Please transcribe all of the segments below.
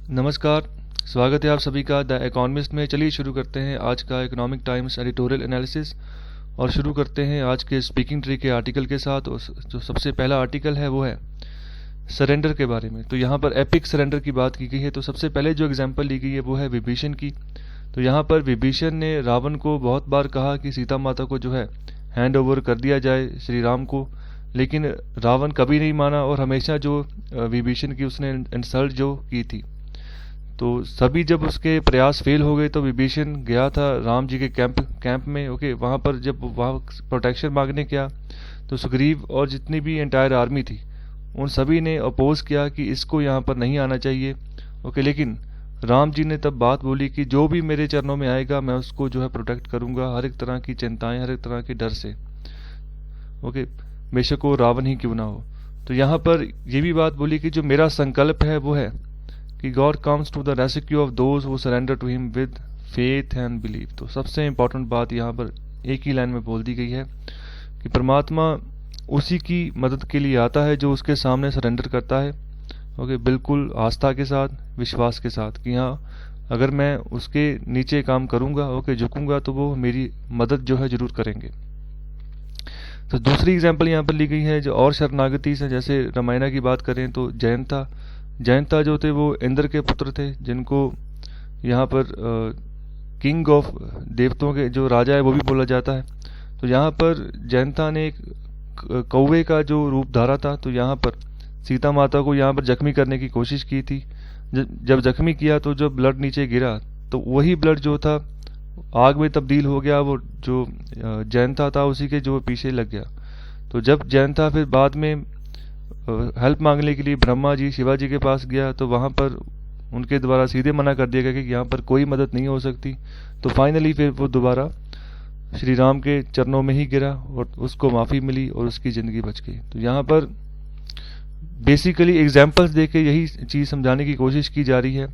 नमस्कार, स्वागत है आप सभी का द इकोनॉमिस्ट में। चलिए शुरू करते हैं आज का इकोनॉमिक टाइम्स एडिटोरियल एनालिसिस और शुरू करते हैं आज के स्पीकिंग ट्री के आर्टिकल के साथ। जो सबसे पहला आर्टिकल है वो है सरेंडर के बारे में। तो यहाँ पर एपिक सरेंडर की बात की गई है। तो सबसे पहले जो एग्जाम्पल ली गई है वो है विभीषण की। तो यहाँ पर विभीषण ने रावण को बहुत बार कहा कि सीता माता को जो है हैंड ओवर कर दिया जाए श्री राम को, लेकिन रावण कभी नहीं माना और हमेशा जो विभीषण की उसने इंसल्ट जो की थी। तो सभी जब उसके प्रयास फेल हो गए तो विभीषण गया था राम जी के कैंप में। वहाँ पर जब वहाँ प्रोटेक्शन मांगने गया तो सुग्रीव और जितनी भी एंटायर आर्मी थी उन सभी ने अपोज किया कि इसको यहाँ पर नहीं आना चाहिए। लेकिन राम जी ने तब बात बोली कि जो भी मेरे चरणों में आएगा मैं उसको जो है प्रोटेक्ट करूँगा हर एक तरह की चिंताएं, हर एक तरह के डर से। बेशक वो रावण ही क्यों ना हो। तो यहाँ पर ये भी बात बोली कि जो मेरा संकल्प है वो है कि God comes to the rescue of those who surrender to him with faith and believe. तो सबसे इंपॉर्टेंट बात यहाँ पर एक ही लाइन में बोल दी गई है कि परमात्मा उसी की मदद के लिए आता है जो उसके सामने सरेंडर करता है। बिल्कुल आस्था के साथ, विश्वास के साथ कि हाँ अगर मैं उसके नीचे काम करूँगा, झुकूँगा तो वो मेरी मदद जो है जरूर करेंगे। तो दूसरी एग्जाम्पल यहाँ पर ली गई है जो और शरणागति से, जैसे रामायण की बात करें तो जयंता जो थे वो इंद्र के पुत्र थे, जिनको यहाँ पर किंग ऑफ देवताओं के जो राजा है वो भी बोला जाता है। तो यहाँ पर जयंता ने एक कौवे का जो रूप धारा था। तो यहाँ पर सीता माता को यहाँ पर जख्मी करने की कोशिश की थी। जब जख्मी किया तो जब ब्लड नीचे गिरा तो वही ब्लड जो था आग में तब्दील हो गया। वो जो जयंता था उसी के जो पीछे लग गया। तो जब जयंता फिर बाद में हेल्प मांगने के लिए ब्रह्मा जी शिवाजी के पास गया तो वहाँ पर उनके द्वारा सीधे मना कर दिया गया कि यहाँ पर कोई मदद नहीं हो सकती। तो फाइनली फिर वो दोबारा श्री राम के चरणों में ही गिरा और उसको माफ़ी मिली और उसकी ज़िंदगी बच गई। तो यहाँ पर बेसिकली एग्जाम्पल्स दे के यही चीज़ समझाने की कोशिश की जा रही है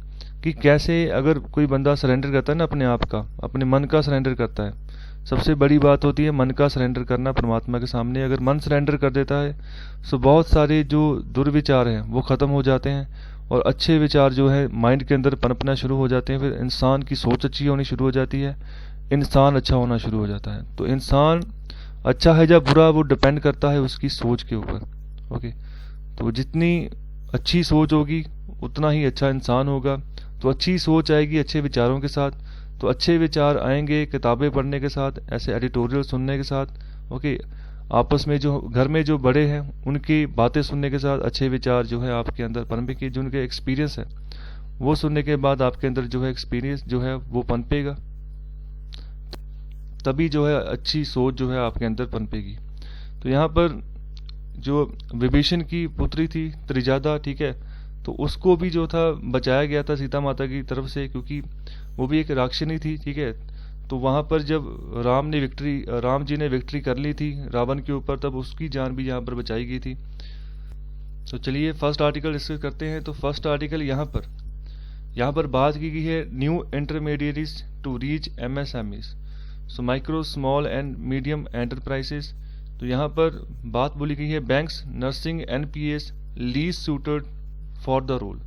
कि कैसे अगर कोई बंदा सरेंडर करता है ना अपने आप का, अपने मन का सरेंडर करता है। सबसे बड़ी बात होती है मन का सरेंडर करना परमात्मा के सामने। अगर मन सरेंडर कर देता है तो बहुत सारे जो दुर्विचार हैं वो ख़त्म हो जाते हैं और अच्छे विचार जो है माइंड के अंदर पनपना शुरू हो जाते हैं। फिर इंसान की सोच अच्छी होनी शुरू हो जाती है, इंसान अच्छा होना शुरू हो जाता है। तो इंसान अच्छा है या बुरा वो डिपेंड करता है उसकी सोच के ऊपर। तो जितनी अच्छी सोच होगी उतना ही अच्छा इंसान होगा। तो अच्छी सोच आएगी अच्छे विचारों के साथ, तो अच्छे विचार आएंगे किताबें पढ़ने के साथ, ऐसे एडिटोरियल सुनने के साथ। आपस में जो घर में जो बड़े हैं उनकी बातें सुनने के साथ अच्छे विचार जो है आपके अंदर पनपेंगे। जो उनके एक्सपीरियंस है वो सुनने के बाद आपके अंदर जो है एक्सपीरियंस जो है वो पनपेगा, तभी जो है अच्छी सोच जो है आपके अंदर पनपेगी। तो यहाँ पर जो विभीषण की पुत्री थी त्रिजादा, ठीक है, तो उसको भी जो था बचाया गया था सीता माता की तरफ से, क्योंकि वो भी एक राक्षसी थी, ठीक है। तो वहाँ पर जब राम जी ने विक्ट्री कर ली थी रावण के ऊपर, तब उसकी जान भी यहाँ पर बचाई गई थी। तो चलिए फर्स्ट आर्टिकल डिस्कस करते हैं। तो फर्स्ट आर्टिकल यहाँ पर बात की गई है new intermediaries to reach MSMEs, so micro small and medium enterprises. तो यहाँ पर बात बोली गई है banks, nursing, NPS least suited for the role.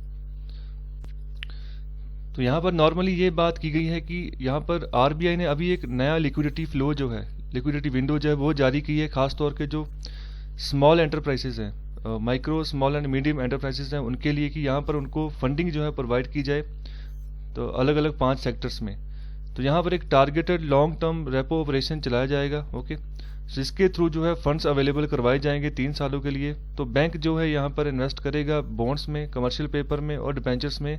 तो यहाँ पर नॉर्मली ये बात की गई है कि यहाँ पर RBI ने अभी एक नया लिक्विडिटी फ्लो जो है, लिक्विडिटी विंडो जो है वो जारी की है, खासतौर के जो स्मॉल एंटरप्राइजेस हैं, micro small and medium enterprises हैं, उनके लिए कि यहाँ पर उनको फंडिंग जो है प्रोवाइड की जाए। तो अलग अलग 5 सेक्टर्स में। तो यहाँ पर एक targeted long term repo operation चलाया जाएगा। जिसके थ्रू जो है फंड्स अवेलेबल करवाए जाएंगे 3 सालों के लिए। तो बैंक जो है यहाँ पर इन्वेस्ट करेगा बॉन्ड्स में, कमर्शियल पेपर में और डिबेंचर्स में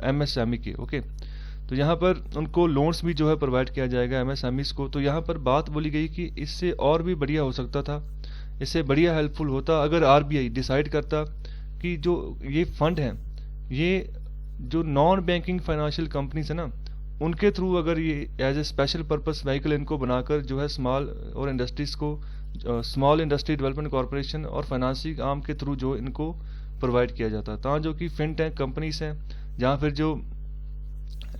MSME के। तो यहाँ पर उनको लोन्स भी जो है प्रोवाइड किया जाएगा MSMEs को। तो यहाँ पर बात बोली गई कि इससे और भी बढ़िया हो सकता था, इससे बढ़िया हेल्पफुल होता अगर RBI डिसाइड करता कि जो ये फंड हैं ये जो नॉन बैंकिंग फाइनेंशियल कंपनीज है ना उनके थ्रू अगर ये as a special purpose vehicle इनको बनाकर जो है स्मॉल और इंडस्ट्रीज को, स्मॉल इंडस्ट्री डेवलपमेंट कॉर्पोरेशन और फाइनेंसिंग आर्म के थ्रू जो इनको प्रोवाइड किया जाता है, जो कि फिनटेक कंपनीज हैं जहाँ फिर जो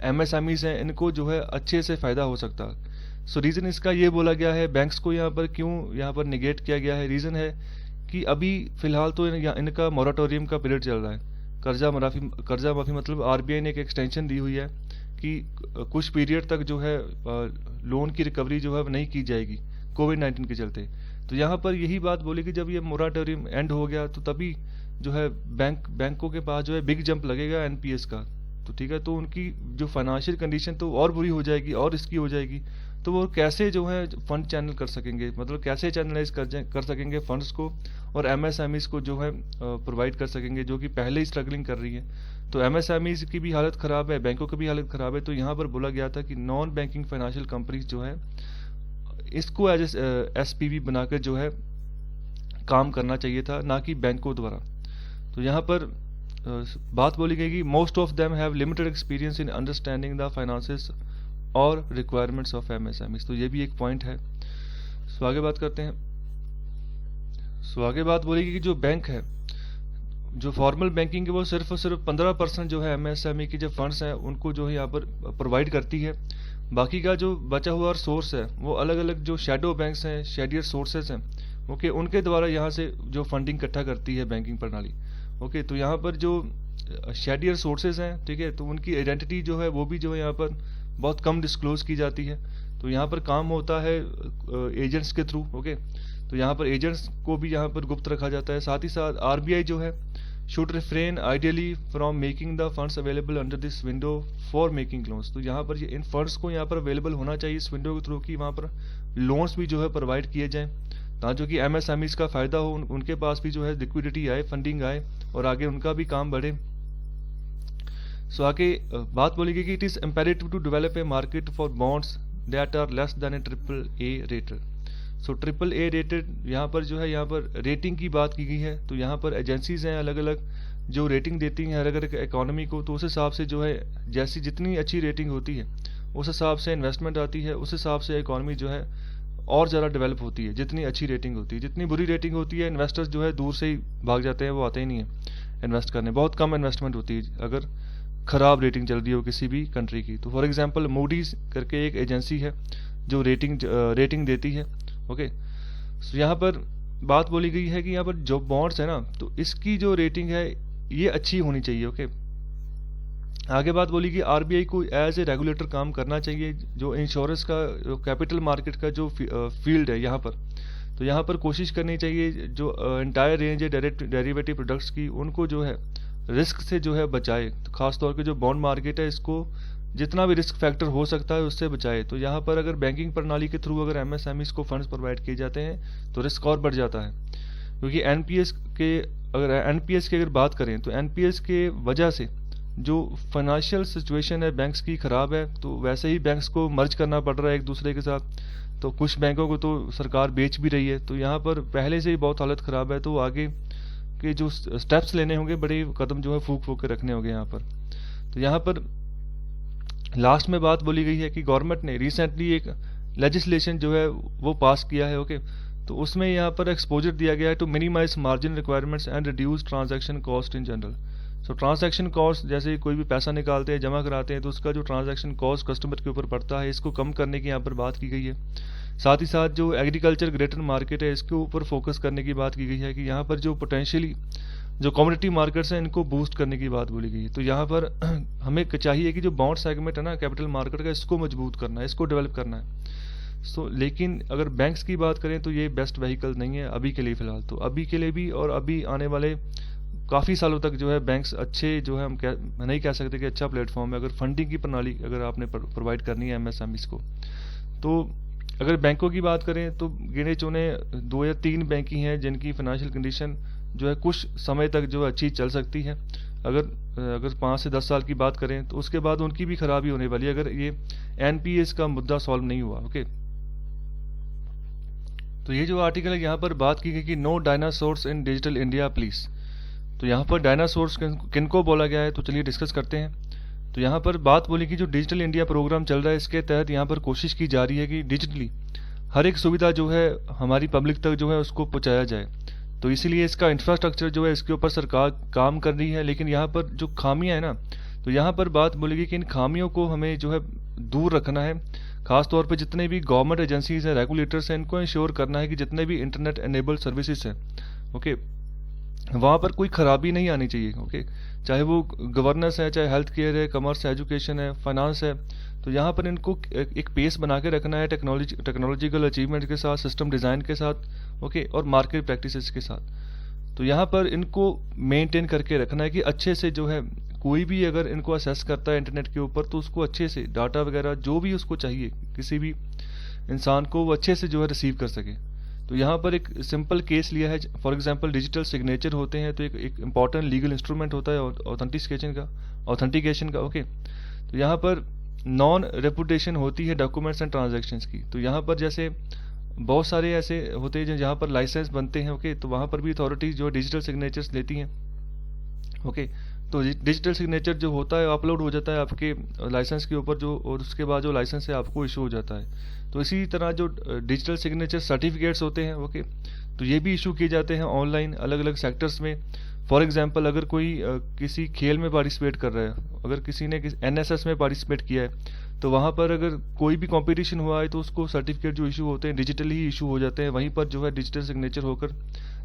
MSMEs हैं इनको जो है अच्छे से फ़ायदा हो सकता है। सो रीज़न इसका ये बोला गया है, बैंक्स को यहाँ पर क्यों यहाँ पर निगेट किया गया है, रीज़न है कि अभी फ़िलहाल तो इनका मोराटोरियम का पीरियड चल रहा है। कर्जा माफी मतलब आरबीआई ने एक एक्सटेंशन दी हुई है कि कुछ पीरियड तक जो है लोन की रिकवरी जो है नहीं की जाएगी कोविड-19 के चलते। तो यहाँ पर यही बात बोली कि जब ये मोराटोरियम एंड हो गया तो तभी जो है बैंकों के पास जो है बिग जंप लगेगा एनपीएस का। तो ठीक है, तो उनकी जो फाइनेंशियल कंडीशन तो और बुरी हो जाएगी और रिस्की हो जाएगी। तो वो कैसे जो है फंड चैनल कर सकेंगे, मतलब कैसे चैनलाइज कर सकेंगे फंड्स को और एमएसएमईज को जो है प्रोवाइड कर सकेंगे, जो कि पहले ही स्ट्रगलिंग कर रही है। तो एमएसएमईज की भी हालत ख़राब है, बैंकों की भी हालत ख़राब है। तो यहाँ पर बोला गया था कि नॉन बैंकिंग फाइनेंशियल कंपनीज जो है इसको एज एसपीवी बनाकर जो है काम करना चाहिए था, ना कि बैंकों द्वारा। तो यहाँ पर बात बोली गई कि most of them have limited experience in understanding the finances और रिक्वायरमेंट्स ऑफ एमएसएमईज। तो ये भी एक पॉइंट है। सो आगे बात करते हैं। सो आगे बात बोली गई कि जो बैंक है, जो फॉर्मल बैंकिंग है, वो सिर्फ और सिर्फ 15% जो है एमएसएमई की जो फंड्स हैं उनको जो है यहाँ पर प्रोवाइड करती है। बाकी का जो बचा हुआ सोर्स है वो अलग अलग जो शैडो बैंक्स हैं, शेडियर सोर्सेज हैं, ओके, उनके द्वारा यहाँ से जो फंडिंग इकट्ठा करती है बैंकिंग प्रणाली। ओके, तो यहाँ पर जो शेडियर सोर्सेज हैं, ठीक है, तो उनकी आइडेंटिटी जो है वो भी जो है यहाँ पर बहुत कम डिस्क्लोज की जाती है। तो यहाँ पर काम होता है एजेंट्स के थ्रू। ओके, तो यहाँ पर एजेंट्स को भी यहाँ पर गुप्त रखा जाता है। साथ ही साथ आरबीआई जो है should refrain ideally from making the funds available under this window for making loans. तो यहाँ पर इन फंड्स को यहाँ पर अवेलेबल होना चाहिए इस विंडो के थ्रू कि वहाँ पर लोन्स भी जो है प्रोवाइड किए जाएँ, ताकि कि एमएसएमईज का फायदा हो, उनके पास भी जो है लिक्विडिटी आए, फंडिंग आए और आगे उनका भी काम बढ़े। सो आगे बात बोली गई कि it is imperative to develop a market for bonds that are less than a AAA rated. So AAA rated यहाँ पर जो है, यहाँ पर रेटिंग की बात की गई है। तो यहाँ पर एजेंसीज हैं अलग अलग जो रेटिंग देती हैं अलग अलग इकोनॉमी को। तो उस हिसाब से जो है जैसी जितनी अच्छी रेटिंग होती है उस हिसाब से इन्वेस्टमेंट आती है, उस हिसाब से इकोनॉमी जो है और ज़्यादा डेवलप होती है जितनी अच्छी रेटिंग होती है। जितनी बुरी रेटिंग होती है इन्वेस्टर्स जो है दूर से ही भाग जाते हैं, वो आते ही नहीं है इन्वेस्ट करने। बहुत कम इन्वेस्टमेंट होती है अगर ख़राब रेटिंग चल रही हो किसी भी कंट्री की। तो फॉर एग्जांपल मूडीज़ करके एक एजेंसी है जो रेटिंग देती है। ओके, सो यहाँ पर बात बोली गई है कि यहाँ पर जो बॉन्ड्स है ना, तो इसकी जो रेटिंग है ये अच्छी होनी चाहिए। ओके, आगे बात बोली कि आरबीआई को एज ए रेगुलेटर काम करना चाहिए। जो इंश्योरेंस का कैपिटल मार्केट का जो फील्ड है यहाँ पर, तो यहाँ पर कोशिश करनी चाहिए जो एंटायर रेंज है डेरिवेटिव प्रोडक्ट्स की, उनको जो है रिस्क से जो है बचाए। तो खासतौर पे जो बॉन्ड मार्केट है इसको जितना भी रिस्क फैक्टर हो सकता है उससे बचाए। तो यहाँ पर अगर बैंकिंग प्रणाली के थ्रू अगर एमएसएमईज को फंड्स प्रोवाइड किए जाते हैं तो रिस्क और बढ़ जाता है। क्योंकि एनपीएस की अगर बात करें तो एनपीएस के वजह से जो फाइनेंशियल सिचुएशन है बैंक्स की ख़राब है, तो वैसे ही बैंक्स को मर्ज करना पड़ रहा है एक दूसरे के साथ। तो कुछ बैंकों को तो सरकार बेच भी रही है। तो यहाँ पर पहले से ही बहुत हालत ख़राब है, तो आगे के जो स्टेप्स लेने होंगे, बड़े कदम जो है फूक के रखने होंगे यहाँ पर। तो यहाँ पर लास्ट में बात बोली गई है कि गवर्नमेंट ने रिसेंटली एक लेजिस्लेशन जो है वो पास किया है। ओके, तो उसमें यहाँ पर एक्सपोजर दिया गया है to minimize margin requirements and reduce transaction cost in general. So transaction cost, जैसे कोई भी पैसा निकालते हैं, जमा कराते हैं, तो उसका जो ट्रांजैक्शन कॉस्ट कस्टमर के ऊपर पड़ता है, इसको कम करने की यहाँ पर बात की गई है। साथ ही साथ जो एग्रीकल्चर ग्रेटर मार्केट है इसके ऊपर फोकस करने की बात की गई है कि यहाँ पर जो पोटेंशियली जो कम्युनिटी मार्केट्स हैं इनको बूस्ट करने की बात बोली गई है। तो यहाँ पर हमें चाहिए कि जो बॉन्ड सेगमेंट है ना कैपिटल मार्केट का, इसको मजबूत करना है, इसको डेवलप करना है। सो लेकिन अगर बैंक्स की बात करें तो ये बेस्ट व्हीकल नहीं है अभी के लिए फ़िलहाल। तो अभी के लिए भी और अभी आने वाले काफ़ी सालों तक जो है बैंक्स अच्छे जो है हम नहीं कह सकते कि अच्छा प्लेटफॉर्म है अगर फंडिंग की प्रणाली अगर आपने प्रोवाइड करनी है एमएसएमईज को। तो अगर बैंकों की बात करें तो गिने चुने 2 या 3 बैंक ही हैं जिनकी फाइनेंशियल कंडीशन जो है कुछ समय तक जो अच्छी चल सकती है। अगर 5 से 10 साल की बात करें तो उसके बाद उनकी भी खराबी होने वाली है अगर ये एनपीएस का मुद्दा सॉल्व नहीं हुआ। ओके, तो ये जो आर्टिकल है यहाँ पर बात की गई कि no dinosaurs in digital India please. तो यहाँ पर डायनासोर्स किनको बोला गया है, तो चलिए डिस्कस करते हैं। तो यहाँ पर बात बोली कि जो डिजिटल इंडिया प्रोग्राम चल रहा है इसके तहत यहाँ पर कोशिश की जा रही है कि डिजिटली हर एक सुविधा जो है हमारी पब्लिक तक जो है उसको पहुँचाया जाए। तो इसीलिए इसका इंफ्रास्ट्रक्चर जो है इसके ऊपर सरकार काम कर रही है। लेकिन यहाँ पर जो खामियां है ना, तो यहाँ पर बात बोलेगी कि इन खामियों को हमें जो है दूर रखना है। खास तौर पे जितने भी गवर्नमेंट एजेंसीज हैं, रेगुलेटर्स हैं, इनको इंश्योर करना है कि जितने भी इंटरनेट एनेबल्ड सर्विसेज हैं, ओके, वहाँ पर कोई खराबी नहीं आनी चाहिए। ओके, चाहे वो गवर्नेंस है, चाहे हेल्थ केयर है, कमर्स, एजुकेशन है, फाइनेंस है, तो यहाँ पर इनको एक पेस बना के रखना है टेक्नोलॉजिकल अचीवमेंट के साथ, सिस्टम डिज़ाइन के साथ, ओके, और मार्केट प्रैक्टिसेस के साथ। तो यहाँ पर इनको मेंटेन करके रखना है कि अच्छे से जो है कोई भी अगर इनको असेस करता है इंटरनेट के ऊपर, तो उसको अच्छे से डाटा वगैरह जो भी उसको चाहिए किसी भी इंसान को, वो अच्छे से जो है रिसीव कर सके। तो यहाँ पर एक सिंपल केस लिया है, फॉर एग्जांपल डिजिटल सिग्नेचर होते हैं, तो एक इंपॉर्टेंट लीगल इंस्ट्रूमेंट होता है ऑथेंटिकेशन का। ओके, तो यहाँ पर नॉन रेपुटेशन होती है डॉक्यूमेंट्स एंड ट्रांजैक्शंस की। तो यहाँ पर जैसे बहुत सारे ऐसे होते हैं जहाँ पर लाइसेंस बनते हैं, ओके, तो वहाँ पर भी अथॉरिटीज जो डिजिटल सिग्नेचर्स लेती हैं। ओके, तो डिजिटल सिग्नेचर जो होता है अपलोड हो जाता है आपके लाइसेंस के ऊपर जो, और उसके बाद जो लाइसेंस है आपको इशू हो जाता है। तो इसी तरह जो डिजिटल सिग्नेचर सर्टिफिकेट्स होते हैं, ओके, तो ये भी इशू किए जाते हैं ऑनलाइन अलग अलग सेक्टर्स में। फॉर एग्जांपल अगर कोई किसी खेल में पार्टिसिपेट कर रहा है, अगर किसी ने एनएसएस में पार्टिसिपेट किया है, तो वहाँ पर अगर कोई भी कंपटीशन हुआ है तो उसको सर्टिफिकेट जो इशू होते हैं डिजिटली ही इशू हो जाते हैं, वहीं पर जो है डिजिटल सिग्नेचर होकर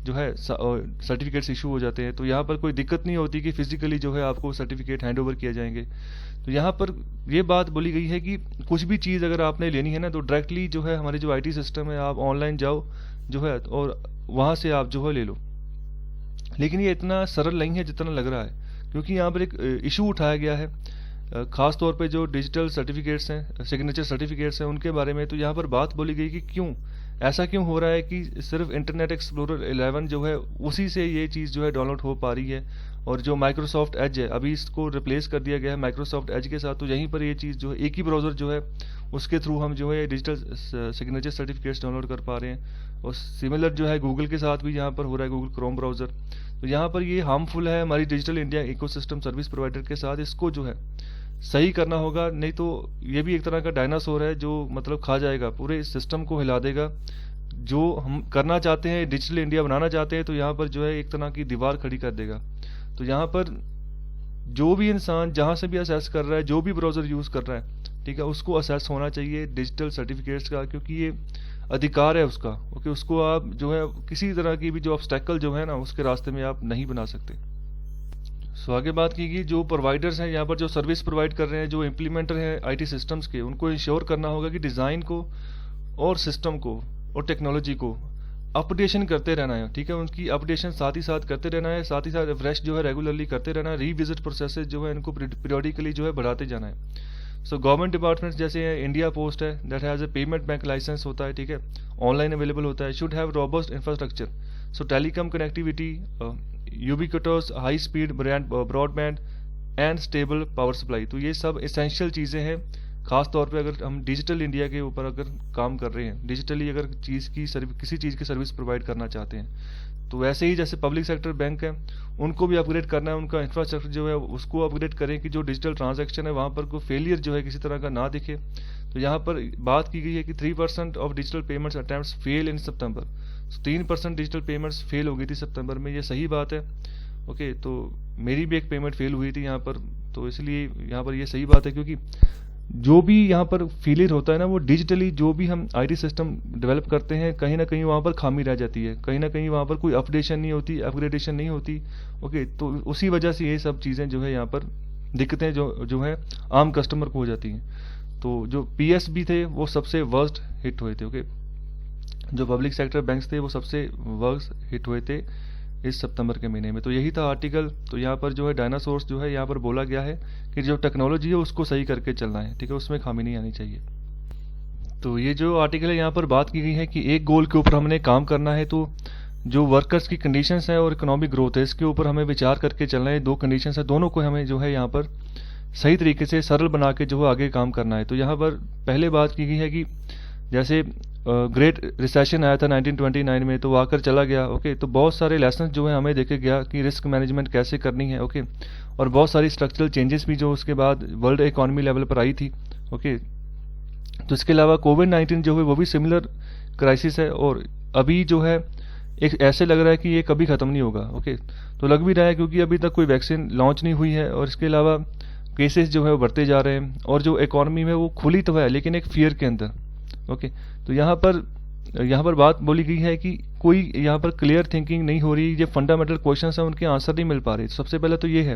जो है सर्टिफिकेट्स इशू हो जाते हैं। तो यहाँ पर कोई दिक्कत नहीं होती कि फिजिकली जो है आपको सर्टिफिकेट हैंड ओवर किए जाएंगे। तो यहाँ पर ये बात बोली गई है कि कुछ भी चीज़ अगर आपने लेनी है ना, तो डायरेक्टली जो है हमारे जो आईटी सिस्टम है, आप ऑनलाइन जाओ जो है और वहाँ से आप जो है ले लो। लेकिन ये इतना सरल नहीं है जितना लग रहा है, क्योंकि यहाँ पर एक इशू उठाया गया है खास तौर पे जो डिजिटल सर्टिफिकेट्स हैं, सिग्नेचर सर्टिफिकेट्स हैं, उनके बारे में। तो यहाँ पर बात बोली गई कि क्यों ऐसा क्यों हो रहा है कि सिर्फ इंटरनेट एक्सप्लोरर 11 जो है उसी से ये चीज़ जो है डाउनलोड हो पा रही है, और जो माइक्रोसॉफ्ट एज है अभी इसको रिप्लेस कर दिया गया है माइक्रोसॉफ्ट एज के साथ। तो यहीं पर ये चीज़ जो है एक ही ब्राउज़र जो है उसके थ्रू हम जो है डिजिटल सिग्नेचर सर्टिफिकेट्स डाउनलोड कर पा रहे हैं। और सिमिलर जो है गूगल के साथ भी यहाँ पर हो रहा है, गूगल क्रोम ब्राउज़र। तो यहाँ पर ये हार्मफुल है हमारी digital India ecosystem service provider के साथ। इसको जो है सही करना होगा, नहीं तो ये भी एक तरह का डायनासोर है जो मतलब खा जाएगा, पूरे सिस्टम को हिला देगा। जो हम करना चाहते हैं, डिजिटल इंडिया बनाना चाहते हैं, तो यहाँ पर जो है एक तरह की दीवार खड़ी कर देगा। तो यहाँ पर जो भी इंसान जहाँ से भी असेस कर रहा है, जो भी ब्राउज़र यूज़ कर रहा है, ठीक है, उसको असेस होना चाहिए डिजिटल सर्टिफिकेट्स का, क्योंकि ये अधिकार है उसका। ओके, उसको आप जो है किसी तरह की भी जो ऑब्स्टेकल जो है ना उसके रास्ते में आप नहीं बना सकते। सो आगे बात की गई जो प्रोवाइडर्स हैं यहाँ पर जो सर्विस प्रोवाइड कर रहे हैं, जो इम्प्लीमेंटर हैं आईटी सिस्टम्स के, उनको इंश्योर करना होगा कि डिज़ाइन को और सिस्टम को और टेक्नोलॉजी को अपडेशन करते रहना है। ठीक है, उनकी अपडेशन साथ ही साथ करते रहना है, साथ ही साथ रिफ्रेश जो है रेगुलरली करते रहना है। रीविजिट प्रोसेसेस जो है इनको पीरियोडिकली जो है बढ़ाते जाना है। सो गवर्नमेंट डिपार्टमेंट्स जैसे इंडिया पोस्ट है, that has a payment bank licence होता है, ठीक है, ऑनलाइन अवेलेबल होता है, should have robust infrastructure. So telecom connectivity, ubiquitous high speed broadband and stable power supply. तो ये सब एसेंशियल चीज़ें हैं, खास तौर पे अगर हम डिजिटल इंडिया के ऊपर अगर काम कर रहे हैं, डिजिटली अगर किसी चीज़ की सर्विस प्रोवाइड करना चाहते हैं। तो वैसे ही जैसे पब्लिक सेक्टर बैंक है, उनको भी अपग्रेड करना है, उनका इंफ्रास्ट्रक्चर जो है उसको अपग्रेड करें कि जो डिजिटल ट्रांजैक्शन है वहाँ पर कोई फेलियर जो है किसी तरह का ना दिखे। तो यहाँ पर बात की गई है कि 3% of digital payments attempts fail in September. 3% digital payments fail हो गई थी सितंबर में, ये सही बात है। ओके, तो मेरी भी एक पेमेंट फेल हुई थी यहाँ पर, तो इसलिए यहाँ पर ये सही बात है, क्योंकि जो भी यहाँ पर फेलियर होता है ना, वो डिजिटली जो भी हम आईटी सिस्टम डेवलप करते हैं, कहीं ना कहीं वहाँ पर खामी रह जाती है, कहीं ना कहीं वहाँ पर कोई अपडेशन नहीं होती, अपग्रेडेशन नहीं होती। ओके, तो उसी वजह से ये सब चीज़ें जो है यहाँ पर दिक्कतें जो है आम कस्टमर को हो जाती हैं। तो जो पीएसबी थे वो सबसे वर्स्ट हिट हुए थे। ओके, जो पब्लिक सेक्टर बैंक्स थे वो सबसे वर्स्ट हिट हुए थे इस सितंबर के महीने में। तो यही था आर्टिकल। तो यहाँ पर जो है डायनासोर्स जो है यहाँ पर बोला गया है कि जो टेक्नोलॉजी है उसको सही करके चलना है, ठीक है, उसमें खामी नहीं आनी चाहिए। तो ये जो आर्टिकल है यहाँ पर बात की गई है कि एक गोल के ऊपर हमने काम करना है, तो जो वर्कर्स की कंडीशंस है और इकोनॉमिक ग्रोथ है, इसके ऊपर हमें विचार करके चलना है। दो कंडीशंस है, दोनों को हमें जो है यहाँ पर सही तरीके से सरल बना के जो है आगे काम करना है। तो यहाँ पर पहले बात की गई है कि जैसे ग्रेट रिसेशन आया था 1929 में, तो वो आकर चला गया। ओके, तो बहुत सारे लेसन जो है हमें देखे गया कि रिस्क मैनेजमेंट कैसे करनी है। ओके, और बहुत सारी स्ट्रक्चरल चेंजेस भी जो उसके बाद वर्ल्ड इकोनॉमी लेवल पर आई थी। ओके, तो इसके अलावा कोविड-19 जो है वो भी सिमिलर क्राइसिस है, और अभी जो है एक ऐसे लग रहा है कि ये कभी ख़त्म नहीं होगा। ओके, तो लग भी रहा है क्योंकि अभी तक कोई वैक्सीन लॉन्च नहीं हुई है, और इसके अलावा केसेस जो है वो बढ़ते जा रहे हैं, और जो इकोनॉमी में वो खुली तो है लेकिन एक फियर के अंदर। ओके, तो यहाँ पर बात बोली गई है कि कोई यहाँ पर क्लियर थिंकिंग नहीं हो रही, ये फंडामेंटल क्वेश्चंस हैं उनके आंसर नहीं मिल पा रहे। सबसे पहले तो ये है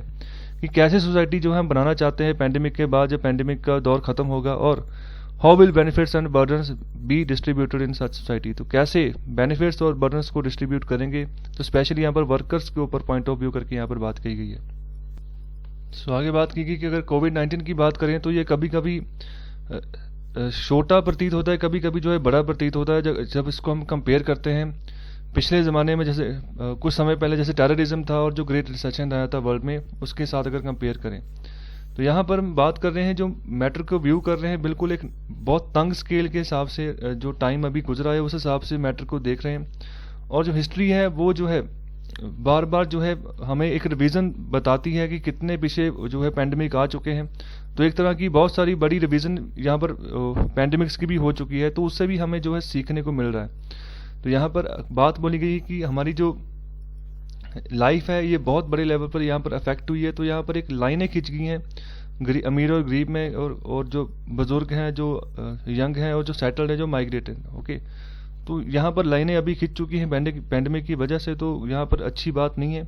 कि कैसे सोसाइटी जो है हम बनाना चाहते हैं पेंडेमिक के बाद, जब पेंडेमिक का दौर खत्म होगा, और how will benefits and burdens be distributed in such society. तो कैसे बेनिफिट्स और बर्डन्स को डिस्ट्रीब्यूट करेंगे, तो स्पेशली यहाँ पर वर्कर्स के ऊपर पॉइंट ऑफ व्यू करके यहाँ पर बात की गई है। सो आगे बात की गई कि अगर कोविड-19 की बात करें तो ये कभी कभी छोटा प्रतीत होता है, कभी कभी जो है बड़ा प्रतीत होता है जब इसको हम कंपेयर करते हैं पिछले ज़माने में, जैसे कुछ समय पहले जैसे टेररिज्म था और जो ग्रेट रिसेशन आया था वर्ल्ड में, उसके साथ अगर कंपेयर करें। तो यहाँ पर हम बात कर रहे हैं, जो मैटर को व्यू कर रहे हैं बिल्कुल एक बहुत तंग स्केल के हिसाब से, जो टाइम अभी गुजरा है उस हिसाब से मैटर को देख रहे हैं। और जो हिस्ट्री है वो जो है बार बार जो है हमें एक रिवीजन बताती है कि कितने पीछे जो है पैंडेमिक आ चुके हैं। तो एक तरह की बहुत सारी बड़ी रिवीजन यहाँ पर पैंडेमिक्स की भी हो चुकी है, तो उससे भी हमें जो है सीखने को मिल रहा है। तो यहाँ पर बात बोली गई कि हमारी जो लाइफ है ये बहुत बड़े लेवल पर यहाँ पर अफेक्ट हुई है। तो यहाँ पर एक लाइनें खिंच गई हैं अमीर और गरीब में, और जो बुजुर्ग हैं, जो यंग हैं, और जो सेटल्ड है, जो माइग्रेटेड। ओके, तो यहाँ पर लाइनें अभी खिंच चुकी हैं पैंडेमिक की वजह से, तो यहाँ पर अच्छी बात नहीं है।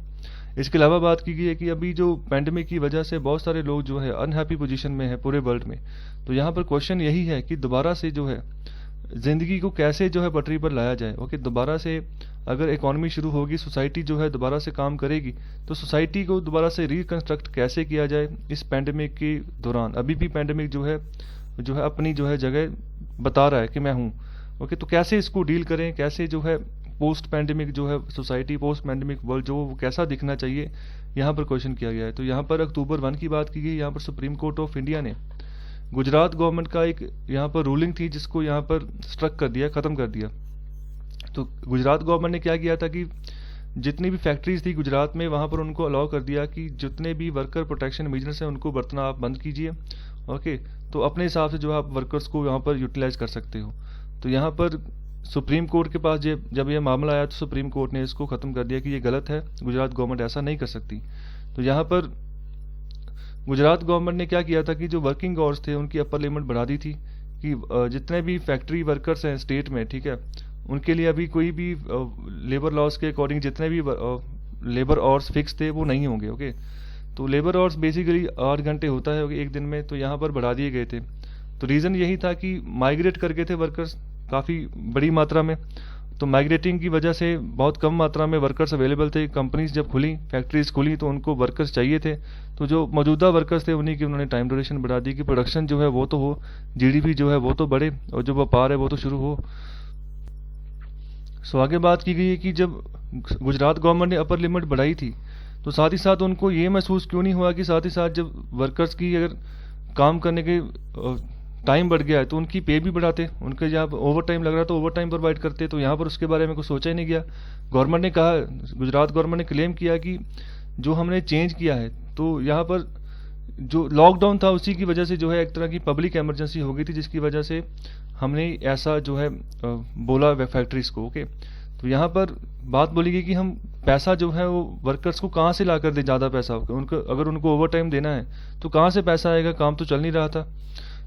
इसके अलावा बात की गई है कि अभी जो पैंडेमिक की वजह से बहुत सारे लोग जो है अनहैप्पी पोजीशन में है पूरे वर्ल्ड में। तो यहाँ पर क्वेश्चन यही है कि दोबारा से जो है जिंदगी को कैसे जो है पटरी पर लाया जाए। ओके, दोबारा से अगर इकोनॉमी शुरू होगी, सोसाइटी जो है दोबारा से काम करेगी, तो सोसाइटी को दोबारा से रिकंस्ट्रक्ट कैसे किया जाए इस पैंडेमिक के दौरान। अभी भी पैंडेमिक जो है अपनी जो है जगह बता रहा है कि मैं हूँ। ओके, तो कैसे इसको डील करें, कैसे जो है पोस्ट पैंडेमिक जो है सोसाइटी, पोस्ट पैंडेमिक वर्ल्ड जो वो कैसा दिखना चाहिए, यहाँ पर क्वेश्चन किया गया है। तो यहाँ पर अक्टूबर 1 की बात की गई। यहाँ पर सुप्रीम कोर्ट ऑफ इंडिया ने गुजरात गवर्नमेंट का एक यहाँ पर रूलिंग थी जिसको यहाँ पर स्ट्रक कर दिया, खत्म कर दिया। तो गुजरात गवर्नमेंट ने क्या किया था कि जितनी भी फैक्ट्रीज थी गुजरात में, वहाँ पर उनको अलाउ कर दिया कि जितने भी वर्कर प्रोटेक्शन मेजर्स हैं उनको बरतना आप बंद कीजिए। ओके, तो अपने हिसाब से जो आप वर्कर्स को यहाँ पर यूटिलाइज कर सकते हो। तो यहाँ पर सुप्रीम कोर्ट के पास जब ये मामला आया तो सुप्रीम कोर्ट ने इसको खत्म कर दिया कि ये गलत है, गुजरात गवर्नमेंट ऐसा नहीं कर सकती। तो यहाँ पर गुजरात गवर्नमेंट ने क्या किया था कि जो वर्किंग आवर्स थे उनकी अपर लिमिट बढ़ा दी थी कि जितने भी फैक्ट्री वर्कर्स हैं स्टेट में, ठीक है, उनके लिए अभी कोई भी लेबर लॉस के अकॉर्डिंग जितने भी लेबर आवर्स फिक्स थे वो नहीं होंगे। ओके, तो लेबर आवर्स बेसिकली 8 घंटे होता है एक दिन में, तो यहाँ पर बढ़ा दिए गए थे। तो रीज़न यही था कि माइग्रेट कर गए थे वर्कर्स काफ़ी बड़ी मात्रा में, तो माइग्रेटिंग की वजह से बहुत कम मात्रा में वर्कर्स अवेलेबल थे। कंपनीज जब खुली, फैक्ट्रीज खुली, तो उनको वर्कर्स चाहिए थे। तो जो मौजूदा वर्कर्स थे उन्हीं की उन्होंने टाइम ड्यूरेशन बढ़ा दी कि प्रोडक्शन जो है वो तो हो, जीडीपी जो है वो तो बढ़े, और जो व्यापार है वो तो शुरू हो। सो आगे बात की गई है कि जब गुजरात गवर्नमेंट ने अपर लिमिट बढ़ाई थी तो साथ ही साथ उनको ये महसूस क्यों नहीं हुआ कि साथ ही साथ जब वर्कर्स की अगर काम करने के टाइम बढ़ गया है तो उनकी पे भी बढ़ाते, उनके जहाँ ओवर टाइम लग रहा तो ओवर टाइम प्रोवाइड करते। तो यहाँ पर उसके बारे में कुछ सोचा ही नहीं गया। गवर्नमेंट ने कहा, गुजरात गवर्नमेंट ने क्लेम किया कि जो हमने चेंज किया है, तो यहाँ पर जो लॉकडाउन था उसी की वजह से जो है एक तरह की पब्लिक इमरजेंसी हो गई थी, जिसकी वजह से हमने ऐसा जो है बोला फैक्ट्रीज को। ओके, तो यहाँ पर बात बोली गई कि हम पैसा जो है वो वर्कर्स को कहाँ से ला कर दें, ज़्यादा पैसा उनको, अगर उनको ओवर टाइम देना है तो कहाँ से पैसा आएगा, काम तो चल नहीं रहा था।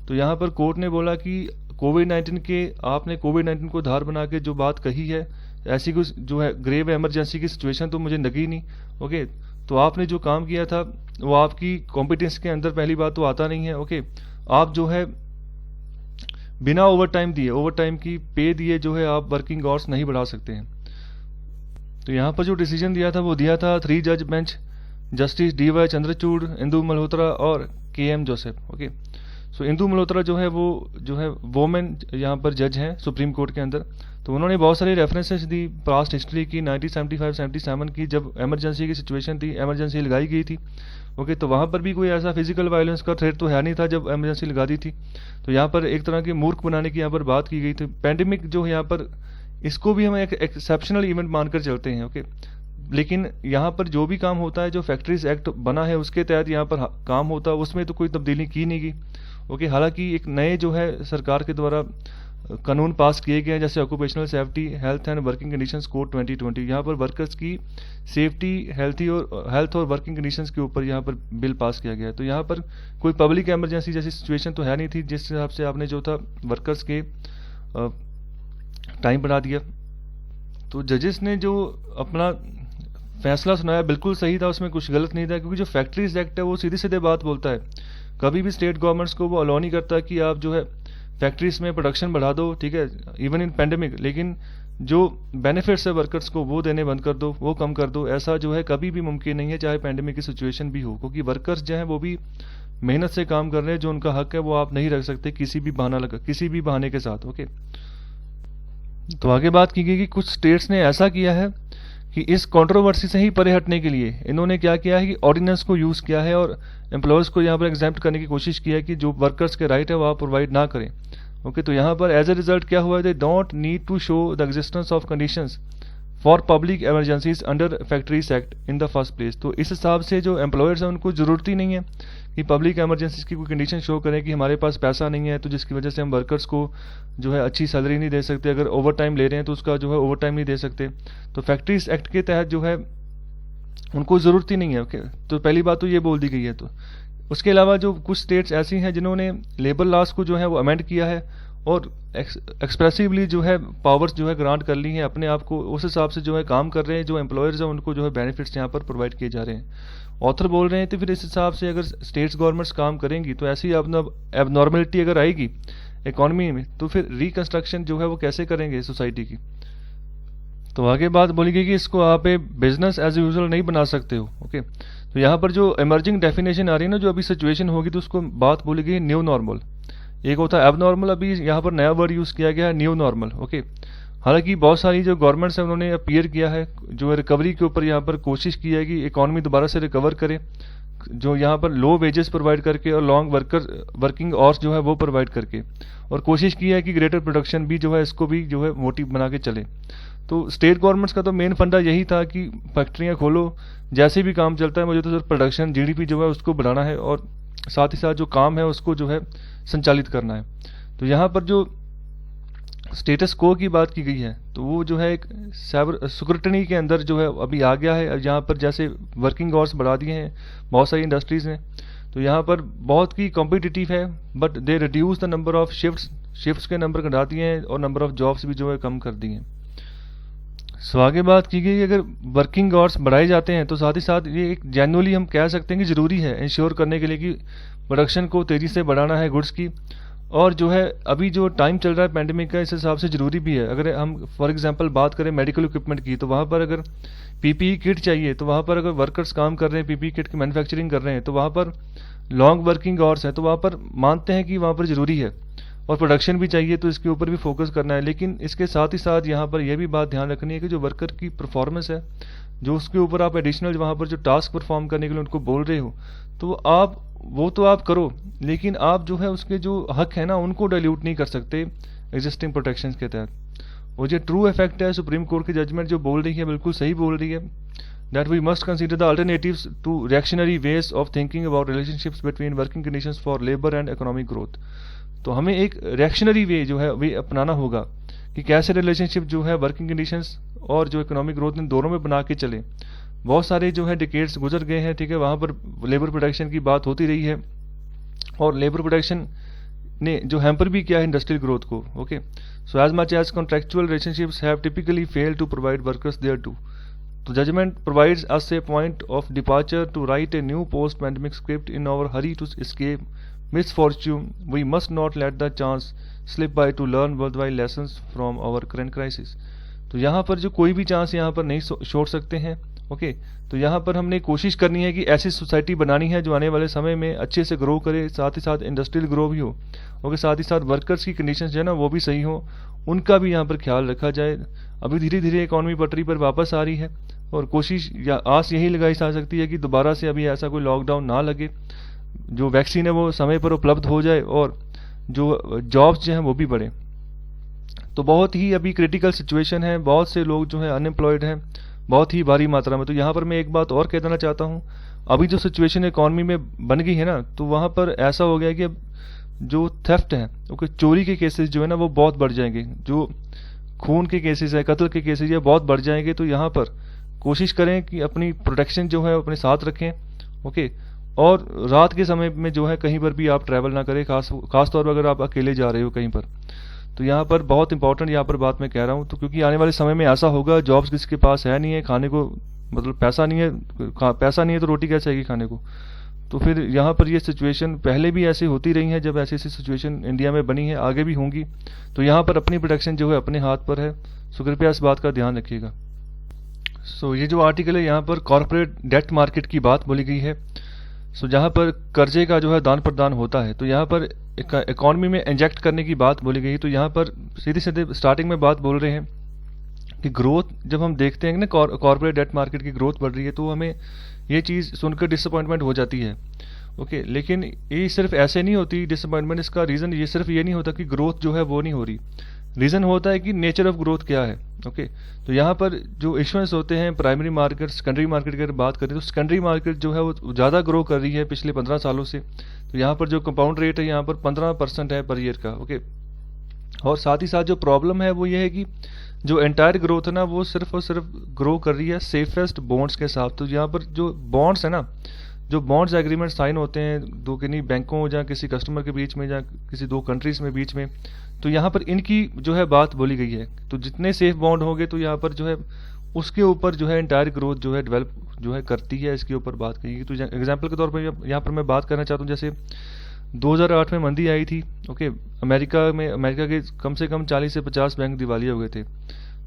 तो यहाँ पर कोर्ट ने बोला कि कोविड-19 के आपने कोविड-19 को धार बना के जो बात कही है, ऐसी कुछ जो है ग्रेव इमरजेंसी की सिचुएशन तो मुझे लगी नहीं। ओके, तो आपने जो काम किया था वो आपकी कॉम्पिटेंस के अंदर पहली बात तो आता नहीं है। ओके, आप जो है बिना ओवर टाइम दिए, ओवर टाइम की पे दिए जो है आप वर्किंग आवर्स नहीं बढ़ा सकते हैं। तो यहाँ पर जो डिसीजन दिया था वो दिया था 3 जज bench, justice DY Chandrachud, Indu Malhotra और KM जोसेफ। ओके, सो इंदु मल्होत्रा जो है वो वोमेन यहाँ पर जज हैं सुप्रीम कोर्ट के अंदर। तो उन्होंने बहुत सारी रेफरेंसेस दी पास्ट हिस्ट्री की, 1975-77 की, जब इमरजेंसी की सिचुएशन थी, इमरजेंसी लगाई गई थी। ओके, तो वहाँ पर भी कोई ऐसा फिजिकल वायलेंस का थ्रेट तो है नहीं था जब इमरजेंसी लगा दी थी। तो यहाँ पर एक तरह के मूर्ख बनाने की यहाँ पर बात की गई थी। पैंडेमिक जो है यहाँ पर इसको भी हम एक एक्सेप्शनल इवेंट मानकर चलते हैं। ओके, लेकिन यहाँ पर जो भी काम होता है, जो फैक्ट्रीज एक्ट बना है उसके तहत यहाँ पर काम होता है, उसमें तो कोई तब्दीली की नहीं गई। ओके, हालांकि एक नए जो है सरकार के द्वारा कानून पास किए गए हैं, जैसे occupational safety, health and working conditions code 2020, यहाँ पर वर्कर्स की सेफ्टी, हेल्थ और वर्किंग कंडीशंस के ऊपर यहाँ पर बिल पास किया गया है। तो यहाँ पर कोई पब्लिक इमरजेंसी जैसी सिचुएशन तो है नहीं थी, जिस हिसाब से आपने जो था वर्कर्स के टाइम बढ़ा दिया। तो जजेस ने जो अपना फैसला सुनाया बिल्कुल सही था, उसमें कुछ गलत नहीं था, क्योंकि जो फैक्ट्रीज एक्ट है वो सीधे सीधे बात बोलता है, कभी भी स्टेट गवर्नमेंट्स को वो अलाउ नहीं करता कि आप जो है फैक्ट्रीज में प्रोडक्शन बढ़ा दो, ठीक है, इवन इन पैंडेमिक, लेकिन जो बेनिफिट्स है वर्कर्स को वो देने बंद कर दो, वो कम कर दो, ऐसा जो है कभी भी मुमकिन नहीं है, चाहे पैंडेमिक की सिचुएशन भी हो, क्योंकि वर्कर्स जो है वो भी मेहनत से काम कर रहे हैं, जो उनका हक है वो आप नहीं रख सकते किसी भी बहाने के साथ। ओके, तो आगे बात की गई कि कुछ स्टेट्स ने ऐसा किया है कि इस कंट्रोवर्सी से ही परे हटने के लिए इन्होंने क्या किया है कि ऑर्डिनेंस को यूज किया है और एम्प्लॉयर्स को यहाँ पर एग्जेम्प्ट करने की कोशिश की है कि जो वर्कर्स के राइट है वो आप प्रोवाइड ना करें। ओके, तो यहाँ पर एज ए रिजल्ट क्या हुआ है, they don't need to show the existence of conditions for public emergencies under Factories Act in the first place. तो इस हिसाब से जो एम्प्लॉयर्स हैं उनको जरूरत ही नहीं है कि पब्लिक इमरजेंसीज की कोई कंडीशन शो करें कि हमारे पास पैसा नहीं है, तो जिसकी वजह से हम वर्कर्स को जो है अच्छी सैलरी नहीं दे सकते, अगर ओवर टाइम ले रहे हैं तो उसका जो है ओवर टाइम नहीं दे सकते। तो फैक्ट्रीज एक्ट के तहत जो है उनको जरूरत ही नहीं है। ओके, तो पहली बात तो ये बोल दी गई है। तो उसके अलावा जो कुछ स्टेट्स ऐसी हैं जिन्होंने लेबर लॉस को जो है वो अमेंड किया है और एक्सप्रेसिवली जो है पावर्स जो है ग्रांट कर ली हैं अपने आप को, उस हिसाब से जो है काम कर रहे हैं, जो एम्प्लॉयर्स हैं उनको जो है बेनिफिट्स यहाँ पर प्रोवाइड किए जा रहे हैं। ऑथर बोल रहे हैं तो फिर इस हिसाब से अगर स्टेट्स गवर्नमेंट्स काम करेंगी तो ऐसी एबनॉर्मलिटी अगर आएगी इकोनॉमी में तो फिर रिकंस्ट्रक्शन जो है वो कैसे करेंगे सोसाइटी की। तो आगे बात बोली गई कि इसको आप बिजनेस एज यूजुअल नहीं बना सकते हो। ओके, तो यहाँ पर जो इमर्जिंग डेफिनेशन आ रही है ना, जो अभी सिचुएशन होगी तो उसको बात बोली गई न्यू नॉर्मल। एक होता है एबनॉर्मल, अभी यहाँ पर नया वर्ड यूज किया गया है न्यू नॉर्मल। ओके, हालांकि बहुत सारी जो गवर्नमेंट्स है उन्होंने अपीयर किया है, जो रिकवरी के ऊपर यहाँ पर कोशिश की है कि इकोनॉमी दोबारा से रिकवर करे, जो यहाँ पर लो वेजेस प्रोवाइड करके और लॉन्ग वर्किंग आवर्स जो है वो प्रोवाइड करके, और कोशिश की है कि ग्रेटर प्रोडक्शन भी जो है इसको भी जो है मोटिव बना के चले। तो स्टेट गवर्नमेंट्स का तो मेन फंडा यही था कि फैक्ट्रियाँ खोलो, जैसे भी काम चलता है, मुझे तो सिर्फ प्रोडक्शन जीडीपी जो है उसको बढ़ाना है और साथ ही साथ जो काम है उसको जो है संचालित करना है। तो यहाँ पर जो स्टेटस को की बात की गई है तो वो जो है एक स्क्रूटनी के अंदर जो है अभी आ गया है। यहाँ पर जैसे वर्किंग आवर्स बढ़ा दिए हैं बहुत सारी इंडस्ट्रीज ने, तो यहाँ पर बहुत ही कॉम्पिटिटिव है, but they reduce the number of shifts के नंबर घटा दिए हैं और नंबर ऑफ जॉब्स भी जो है कम कर दिए हैं। सो आगे बात की गई अगर वर्किंग आवर्स बढ़ाए जाते हैं तो साथ ही साथ ये एक जेन्युइनली हम कह सकते हैं कि ज़रूरी है इंश्योर करने के लिए कि प्रोडक्शन को तेज़ी से बढ़ाना है गुड्स की, और जो है अभी जो टाइम चल रहा है पैंडेमिक का, इस हिसाब से ज़रूरी भी है। अगर हम फॉर एग्जांपल बात करें मेडिकल इक्विपमेंट की, तो वहाँ पर अगर पीपीई किट चाहिए, तो वहाँ पर अगर वर्कर्स काम कर रहे हैं पीपीई किट की मैन्युफैक्चरिंग कर रहे हैं, तो वहाँ पर लॉन्ग वर्किंग आवर्स है, तो वहाँ पर मानते हैं कि वहाँ पर ज़रूरी है, और प्रोडक्शन भी चाहिए तो इसके ऊपर भी फोकस करना है। लेकिन इसके साथ ही साथ यहाँ पर यह भी बात ध्यान रखनी है कि जो वर्कर की परफॉर्मेंस है, जो उसके ऊपर आप एडिशनल वहाँ पर जो टास्क परफॉर्म करने के लिए उनको बोल रहे हो, तो आप वो तो आप करो, लेकिन आप जो है उसके जो हक है ना उनको डाइल्यूट नहीं कर सकते एग्जिस्टिंग प्रोटेक्शन के तहत। और जो ट्रू इफेक्ट है सुप्रीम कोर्ट की जजमेंट जो बोल रही है बिल्कुल सही बोल रही है, that we must consider the alternatives to reactionary ways of thinking about relationships between working conditions for labor and economic growth। तो हमें एक रिएक्शनरी वे जो है वे अपनाना होगा कि कैसे रिलेशनशिप जो है वर्किंग कंडीशंस और जो इकोनॉमिक ग्रोथ इन दोनों में बना के चले। बहुत सारे जो है डिकेड्स गुजर गए हैं, ठीक है, वहाँ पर लेबर प्रोडक्शन की बात होती रही है और लेबर प्रोडक्शन ने जो हैम्पर भी किया है इंडस्ट्रियल ग्रोथ को। Okay, so as much as contractual relationships have typically failed to provide workers their due, तो judgment provides us a point of departure to write a new post-pandemic script in our hurry to escape misfortune. We must not let the chance slip by to learn worthwhile lessons from our current crisis। तो यहाँ पर जो कोई भी chance यहाँ पर नहीं छोड़ सकते हैं। ओके, तो यहाँ पर हमने कोशिश करनी है कि ऐसी सोसाइटी बनानी है जो आने वाले समय में अच्छे से ग्रो करे, साथ ही साथ इंडस्ट्रियल ग्रो भी हो, ओके, साथ ही साथ वर्कर्स की कंडीशंस जो है ना वो भी सही हो, उनका भी यहाँ पर ख्याल रखा जाए। अभी धीरे धीरे इकॉनमी पटरी पर वापस आ रही है और कोशिश या आस यही लगाई जा सकती है कि दोबारा से अभी ऐसा कोई लॉकडाउन ना लगे, जो वैक्सीन है वो समय पर उपलब्ध हो जाए और जो जॉब्स जो हैं वो भी बढ़े। तो बहुत ही अभी क्रिटिकल सिचुएशन है, बहुत से लोग जो है अनएम्प्लॉयड हैं बहुत ही भारी मात्रा में। तो यहाँ पर मैं एक बात और कह देना चाहता हूँ, अभी जो सिचुएशन इकॉनमी में बन गई है ना, तो वहाँ पर ऐसा हो गया कि अब जो थेफ्ट है, ओके, चोरी के केसेस जो है ना वो बहुत बढ़ जाएंगे, जो खून के केसेस है, कत्ल के केसेस है बहुत बढ़ जाएंगे। तो यहाँ पर कोशिश करें कि अपनी प्रोटेक्शन जो है अपने साथ रखें, ओके, और रात के समय में जो है कहीं पर भी आप ट्रैवल ना करें, खास तौर पर अगर आप अकेले जा रहे हो कहीं पर। तो यहाँ पर बहुत इंपॉर्टेंट यहाँ पर बात मैं कह रहा हूँ, तो क्योंकि आने वाले समय में ऐसा होगा, जॉब्स किसी के पास है नहीं है, खाने को मतलब पैसा नहीं है, पैसा नहीं है तो रोटी कैसे आएगी खाने को। तो फिर यहाँ पर ये सिचुएशन पहले भी ऐसी होती रही है, जब ऐसी ऐसी सिचुएशन इंडिया में बनी है, आगे भी होंगी। तो यहाँ पर अपनी प्रोटेक्शन जो है अपने हाथ पर है, सो कृपया इस बात का ध्यान रखिएगा। सो ये जो आर्टिकल है यहाँ पर कॉर्पोरेट डेट मार्केट की बात बोली गई है। सो जहाँ पर कर्जे का जो है दान प्रदान होता है, तो यहाँ पर इकॉनमी में इंजेक्ट करने की बात बोली गई। तो यहाँ पर सीधे सीधे स्टार्टिंग में बात बोल रहे हैं कि ग्रोथ जब हम देखते हैं ना कॉर्पोरेट डेट मार्केट की ग्रोथ बढ़ रही है, तो हमें ये चीज़ सुनकर डिसअपॉइंटमेंट हो जाती है। ओके, लेकिन ये सिर्फ ऐसे नहीं होती डिसअपॉइंटमेंट, इसका रीज़न ये सिर्फ ये नहीं होता कि ग्रोथ जो है वो नहीं हो रही, रीज़न होता है कि नेचर ऑफ ग्रोथ क्या है। ओके, तो यहाँ पर जो इश्यूएंस होते हैं प्राइमरी मार्केट, सेकेंडरी मार्केट की अगर बात करें, तो सेकेंडरी मार्केट जो है वो ज़्यादा ग्रो कर रही है पिछले 15 सालों से। तो यहाँ पर जो कंपाउंड रेट है यहाँ पर 15% है पर ईयर का। ओके, और साथ ही साथ जो प्रॉब्लम है वो ये है कि जो एंटायर ग्रोथ है ना, वो सिर्फ और सिर्फ ग्रो कर रही है सेफेस्ट बॉन्ड्स के साथ। तो यहाँ पर जो बॉन्ड्स है ना, जो बॉन्ड्स एग्रीमेंट साइन होते हैं दो किन्हीं बैंकों या किसी कस्टमर के बीच में या किसी दो कंट्रीज में बीच में, तो यहाँ पर इनकी जो है बात बोली गई है। तो जितने सेफ बॉन्ड होंगे तो यहाँ पर जो है उसके ऊपर जो है एंटायर ग्रोथ जो है डेवलप जो है करती है, इसके ऊपर बात कही। तो एग्जाम्पल के तौर पर यहाँ पर मैं बात करना चाहता हूँ, जैसे 2008 में मंदी आई थी। ओके, अमेरिका के कम से कम 40 से 50 बैंक दिवालिया हो गए थे।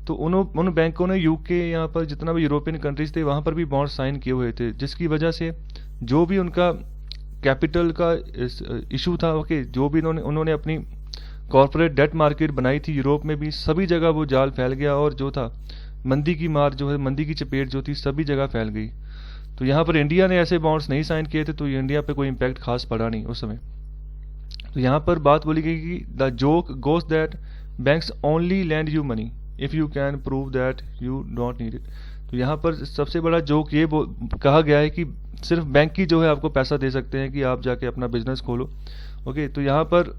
तो उन बैंकों ने यूके, यहाँ पर जितना भी यूरोपियन कंट्रीज थे वहाँ पर भी बॉन्ड साइन किए हुए थे, जिसकी वजह से जो भी उनका कैपिटल का इशू था, ओके, जो भी उन्होंने अपनी कॉर्पोरेट डेट मार्केट बनाई थी यूरोप में भी, सभी जगह वो जाल फैल गया, और जो था मंदी की मार जो है, मंदी की चपेट जो थी सभी जगह फैल गई। तो यहाँ पर इंडिया ने ऐसे बॉन्ड्स नहीं साइन किए थे, तो इंडिया पे कोई इम्पैक्ट खास पड़ा नहीं उस समय। तो यहाँ पर बात बोली गई कि the joke goes that banks only land you money if you can prove that you don't need it. तो यहाँ पर सबसे बड़ा जोक ये कहा गया है कि सिर्फ बैंक ही जो है आपको पैसा दे सकते हैं कि आप जाके अपना बिजनेस खोलो। ओके, तो यहाँ पर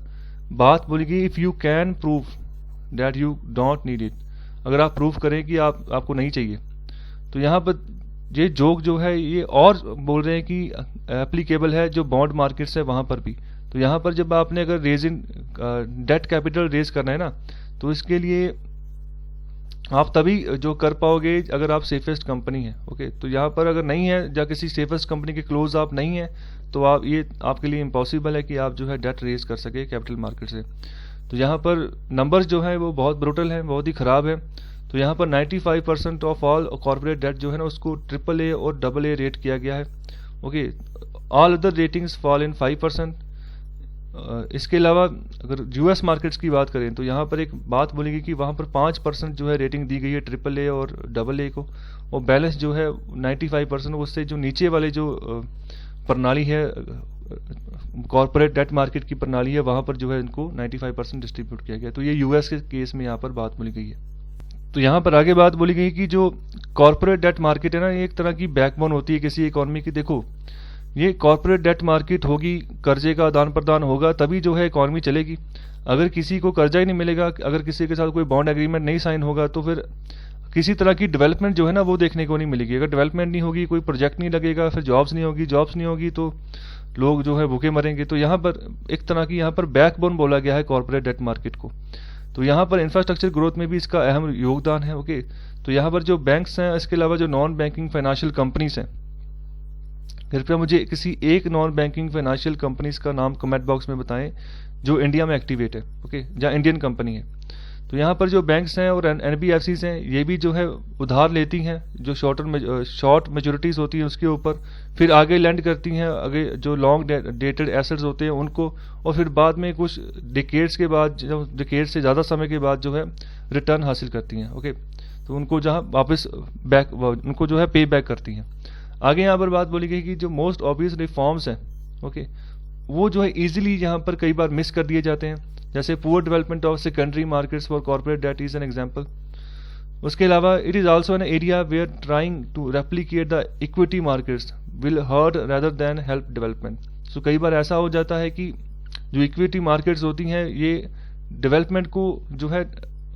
बात बोली गई if you can prove that you don't need it, अगर आप प्रूव करें कि आपको नहीं चाहिए। तो यहाँ पर ये जोक जो है ये और बोल रहे हैं कि एप्लीकेबल है जो बॉन्ड मार्केट्स है वहाँ पर भी। तो यहाँ पर जब आपने अगर रेजिंग डेट कैपिटल रेज करना है ना, तो इसके लिए आप तभी जो कर पाओगे अगर आप सेफेस्ट कंपनी है। ओके, तो यहाँ पर अगर नहीं है या किसी सेफेस्ट कंपनी के क्लोज आप नहीं है, तो ये आपके लिए इम्पॉसिबल है कि आप जो है डेट रेज कर सके कैपिटल मार्केट से। तो यहाँ पर नंबर्स जो है वो बहुत ब्रूटल है, बहुत ही ख़राब है। तो यहाँ पर 95% ऑफ ऑल कॉर्पोरेट डेट जो है ना, उसको AAA और AA रेट किया गया है। Okay, all other ratings fall in 5%। इसके अलावा अगर यूएस मार्केट्स की बात करें, तो यहाँ पर एक बात बोलेगी कि वहाँ पर 5% जो है रेटिंग दी गई है AAA और AA को, और बैलेंस जो है 95%। उससे जो नीचे वाले जो प्रणाली है कॉर्पोरेट डेट मार्केट की प्रणाली है, वहाँ पर जो है इनको 95% डिस्ट्रीब्यूट किया गया। तो ये यूएस के केस में यहाँ पर बात बोली गई है। तो यहाँ पर आगे बात बोली गई कि जो कॉर्पोरेट डेट मार्केट है ना, ये एक तरह की बैकबोन होती है किसी इकोनॉमी की। देखो, ये कॉर्पोरेट डेट मार्केट होगी, कर्जे का आदान प्रदान होगा, तभी जो है इकॉनमी चलेगी। अगर किसी को कर्जा ही नहीं मिलेगा, अगर किसी के साथ कोई बॉन्ड एग्रीमेंट नहीं साइन होगा, तो फिर किसी तरह की डेवलपमेंट जो है ना वो देखने को नहीं मिलेगी। अगर डेवलपमेंट नहीं होगी, कोई प्रोजेक्ट नहीं लगेगा, फिर जॉब्स नहीं होगी तो लोग जो है भूखे मरेंगे। तो यहाँ पर एक तरह की यहाँ पर बैकबोन बोला गया है कॉर्पोरेट डेट मार्केट को। तो यहाँ पर इंफ्रास्ट्रक्चर ग्रोथ में भी इसका अहम योगदान है। ओके, तो यहाँ पर जो बैंक्स हैं, इसके अलावा जो नॉन बैंकिंग फाइनेंशियल कंपनीज हैं, कृपया मुझे किसी एक नॉन बैंकिंग फाइनेंशियल कंपनीज का नाम कमेंट बॉक्स में बताएं जो इंडिया में एक्टिवेट है, ओके, या इंडियन कंपनी है। तो यहाँ पर जो बैंक्स हैं और एनबीएफसीज हैं, ये भी जो है उधार लेती हैं, जो शॉर्ट मेच्योरिटीज होती हैं उसके ऊपर, फिर आगे लैंड करती हैं आगे जो लॉन्ग डेटेड एसेट्स होते हैं उनको, और फिर बाद में कुछ डिकेड्स के बाद, डिकेड से ज़्यादा समय के बाद जो है रिटर्न हासिल करती हैं। ओके, तो उनको जहाँ वापस उनको जो है पे बैक करती हैं। आगे यहाँ पर बात बोली गई कि जो मोस्ट ऑब्वियस रिफॉर्म्स हैं, ओके, वो जो है इजीली यहाँ पर कई बार मिस कर दिए जाते हैं, जैसे poor development of secondary markets for corporate debt is an example. उसके अलावा it is also an area where trying to replicate the equity markets will hurt rather than help development. So कई बार ऐसा हो जाता है कि जो इक्विटी मार्केट्स होती हैं ये डेवलपमेंट को जो है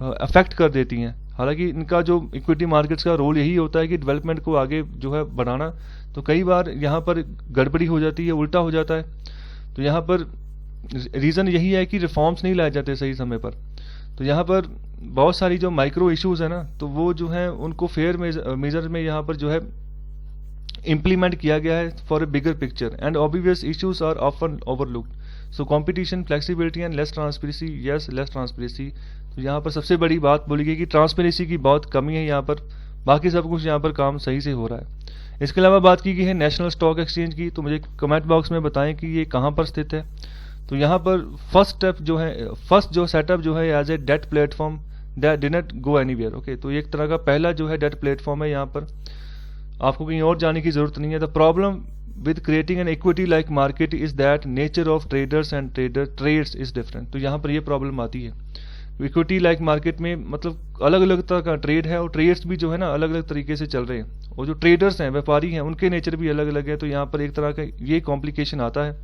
अफेक्ट कर देती हैं, हालांकि इनका जो इक्विटी मार्केट्स का रोल यही होता है कि डेवलपमेंट को आगे जो है बढ़ाना। तो कई बार यहाँ पर गड़बड़ी हो जाती है, उल्टा हो जाता है। तो यहाँ पर रीज़न यही है कि रिफॉर्म्स नहीं लाए जाते सही समय पर। तो यहाँ पर बहुत सारी जो माइक्रो इश्यूज है ना, तो वो जो है उनको फेयर मेजर में यहाँ पर जो है implement किया गया है for a bigger picture, and obvious issues are often overlooked. So competition, flexibility and less transparency. Yes, less transparency. तो यहाँ पर सबसे बड़ी बात बोली गई कि ट्रांसपेरेंसी की बहुत कमी है यहाँ पर, बाकी सब कुछ यहाँ पर काम सही से हो रहा है। इसके अलावा बात की गई है नेशनल स्टॉक एक्सचेंज की, तो मुझे कमेंट बॉक्स में बताएं कि ये कहाँ पर स्थित है। तो यहाँ पर फर्स्ट जो सेटअप जो है as a debt platform that did not go anywhere. Okay, तो ये एक तरह का पहला जो है डेट प्लेटफॉर्म है, यहाँ पर आपको कहीं और जाने की जरूरत नहीं है। The problem with creating an equity like market is that nature of traders and trades is different. तो यहाँ पर ये प्रॉब्लम आती है, इक्विटी लाइक मार्केट में मतलब अलग अलग तरह का ट्रेड है और ट्रेड्स भी जो है ना अलग अलग तरीके से चल रहे हैं, और जो ट्रेडर्स हैं, व्यापारी हैं, उनके नेचर भी अलग अलग है। तो यहाँ पर एक तरह का ये कॉम्प्लिकेशन आता है।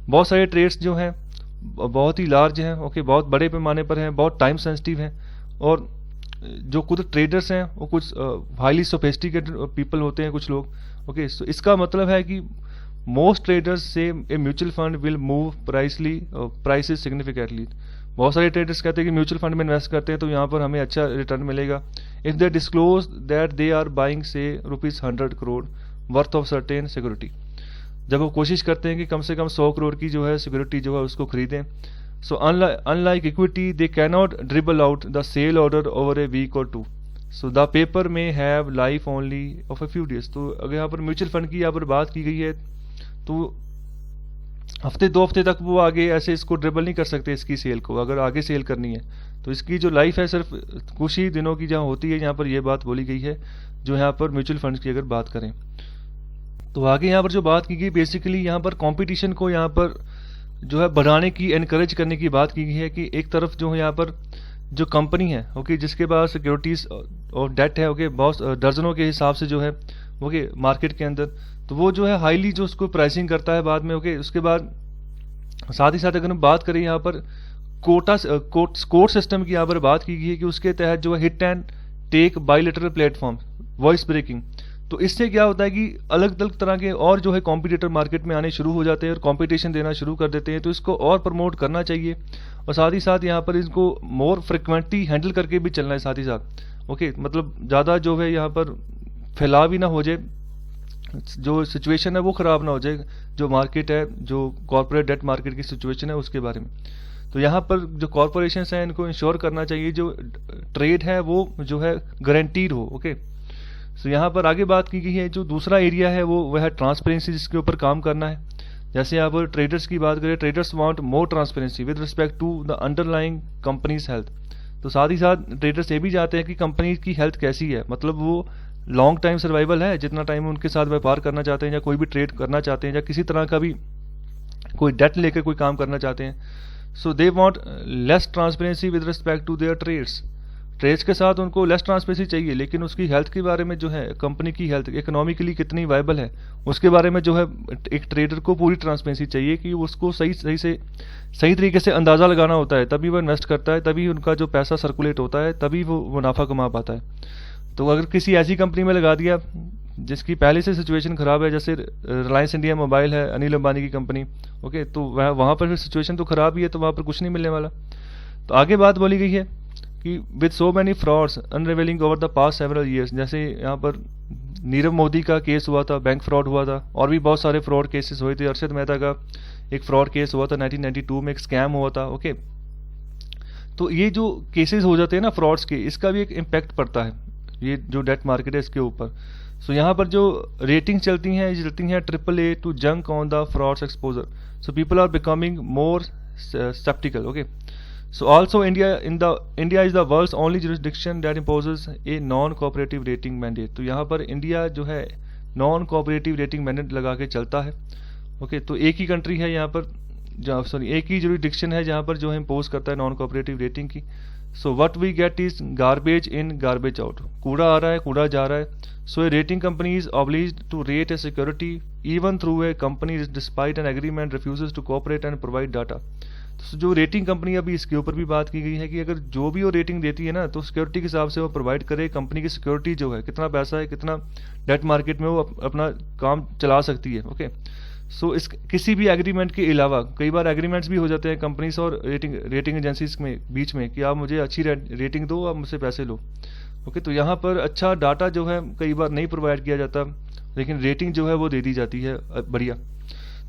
बहुत सारे ट्रेड्स जो हैं बहुत ही लार्ज हैं, ओके, बहुत बड़े पैमाने पर हैं, बहुत टाइम सेंसिटिव हैं, और जो खुद ट्रेडर्स हैं वो कुछ हाईली सोफिस्टिकेटेड पीपल होते हैं कुछ लोग। ओके, सो इसका मतलब है कि मोस्ट ट्रेडर्स से a mutual fund will move prices significantly. बहुत सारे ट्रेडर्स कहते हैं कि म्यूचुअल फंड में इन्वेस्ट करते हैं तो यहाँ पर हमें अच्छा रिटर्न मिलेगा if they disclose that they are buying say ₹100 crore worth of certain security. जब वो कोशिश करते हैं कि कम से कम 100 करोड़ की जो है सिक्योरिटी जो है उसको खरीदें। So unlike equity, they cannot dribble out the sale order over a week or two. So the paper may have life only of a few days. तो अगर यहाँ पर म्यूचुअल फंड की यहाँ पर बात की गई है तो हफ्ते 2 हफ्ते तक वो आगे ऐसे इसको ड्रिबल नहीं कर सकते इसकी सेल को, अगर आगे सेल करनी है तो इसकी जो लाइफ है सिर्फ कुछ ही दिनों की जहाँ होती है। यहाँ पर ये बात बोली गई है जो यहाँ पर म्यूचुअल फंड की अगर बात करें। तो आगे यहाँ पर जो बात की गई बेसिकली यहाँ पर कंपटीशन को यहाँ पर जो है बढ़ाने की, एनकरेज करने की बात की गई है कि एक तरफ जो है यहाँ पर जो कंपनी है ओके जिसके पास सिक्योरिटीज और डेट है ओके बहुत दर्जनों के हिसाब से जो है ओके मार्केट के अंदर, तो वो जो है हाईली जो उसको प्राइसिंग करता है बाद में। ओके, उसके बाद साथ ही साथ अगर हम बात करें यहाँ पर कोर्ट सिस्टम की यहाँ पर बात की गई है कि उसके तहत जो है hit and take bilateral platform voice broking, तो इससे क्या होता है कि अलग अलग तरह के और जो है कॉम्पिटिटर मार्केट में आने शुरू हो जाते हैं और कंपटीशन देना शुरू कर देते हैं। तो इसको और प्रमोट करना चाहिए और साथ ही साथ यहाँ पर इसको मोर फ्रिक्वेंटली हैंडल करके भी चलना है साथ ही साथ। ओके, मतलब ज़्यादा जो है यहाँ पर फैलाव भी ना हो जाए, जो सिचुएशन है वो ख़राब ना हो जाए, जो मार्केट है जो कॉर्पोरेट डेट मार्केट की सिचुएशन है उसके बारे में। तो यहाँ पर जो कॉर्पोरेशन हैं इनको इंश्योर करना चाहिए जो ट्रेड है वो जो है गारंटीड हो। ओके, तो यहाँ पर आगे बात की गई है जो दूसरा एरिया है वो है ट्रांसपेरेंसी, जिसके ऊपर काम करना है। जैसे यहाँ पर ट्रेडर्स की बात करें, traders want more transparency with respect to the underlying companies health. तो साथ ही साथ ट्रेडर्स ये भी चाहते हैं कि कंपनी की हेल्थ कैसी है, मतलब वो लॉन्ग टाइम सर्वाइवल है, जितना टाइम उनके साथ व्यापार करना चाहते हैं या कोई भी ट्रेड करना चाहते हैं या किसी तरह का भी कोई डेट लेकर कोई काम करना चाहते हैं। So they want less transparency with respect to their trades के साथ उनको लेस ट्रांसपेरेंसी चाहिए, लेकिन उसकी हेल्थ के बारे में जो है कंपनी की हेल्थ इकोनॉमिकली कितनी वायबल है उसके बारे में जो है एक ट्रेडर को पूरी ट्रांसपेरेंसी चाहिए कि उसको सही तरीके से अंदाज़ा लगाना होता है, तभी वो इन्वेस्ट करता है, तभी उनका जो पैसा सर्कुलेट होता है, तभी वो मुनाफा कमा पाता है। तो अगर किसी ऐसी कंपनी में लगा दिया जिसकी पहले से सिचुएशन ख़राब है, जैसे रिलायंस इंडिया मोबाइल है अनिल अंबानी की कंपनी, ओके, तो वहाँ पर सिचुएशन तो ख़राब ही है, तो वहाँ पर कुछ नहीं मिलने वाला। तो आगे बात बोली गई है कि with so many frauds unravelling over the past several years, जैसे यहाँ पर नीरव मोदी का केस हुआ था, बैंक फ्रॉड हुआ था, और भी बहुत सारे फ्रॉड केसेस हुए थे। अर्शद मेहता का एक फ्रॉड केस हुआ था 1992 में, एक स्कैम हुआ था। ओके, तो ये जो केसेस हो जाते हैं ना फ्रॉड्स के, इसका भी एक इम्पैक्ट पड़ता है ये जो डेट मार्केट है इसके ऊपर। सो यहाँ पर जो रेटिंग चलती हैं AAA to junk on the frauds exposure, so people are becoming more sceptical. Okay, so also India is the world's only jurisdiction that imposes a non-cooperative rating mandate। तो यहाँ पर इंडिया जो है नॉन कोऑपरेटिव रेटिंग मैंडेट लगा के चलता है। Okay, तो एक ही कंट्री है यहाँ पर एक ही जुरिडिक्शन है जहाँ पर जो है इम्पोज करता है नॉन कोऑपरेटिव रेटिंग की। So what we get is garbage in garbage out, कूड़ा आ रहा है कूड़ा जा रहा है। So a rating company is obliged to rate a security even through a company despite an agreement refuses to cooperate and provide data. तो जो रेटिंग कंपनी, अभी इसके ऊपर भी बात की गई है कि अगर जो भी वो रेटिंग देती है ना तो सिक्योरिटी के हिसाब से वो प्रोवाइड करे, कंपनी की सिक्योरिटी जो है कितना पैसा है, कितना डेट मार्केट में वो अपना काम चला सकती है। ओके, सो इस किसी भी एग्रीमेंट के अलावा कई बार एग्रीमेंट्स भी हो जाते हैं कंपनीज और रेटिंग एजेंसीज में बीच में कि आप मुझे अच्छी रेटिंग दो, आप मुझसे पैसे लो। ओके, तो यहाँ पर अच्छा डाटा जो है कई बार नहीं प्रोवाइड किया जाता, लेकिन रेटिंग जो है वो दे दी जाती है बढ़िया।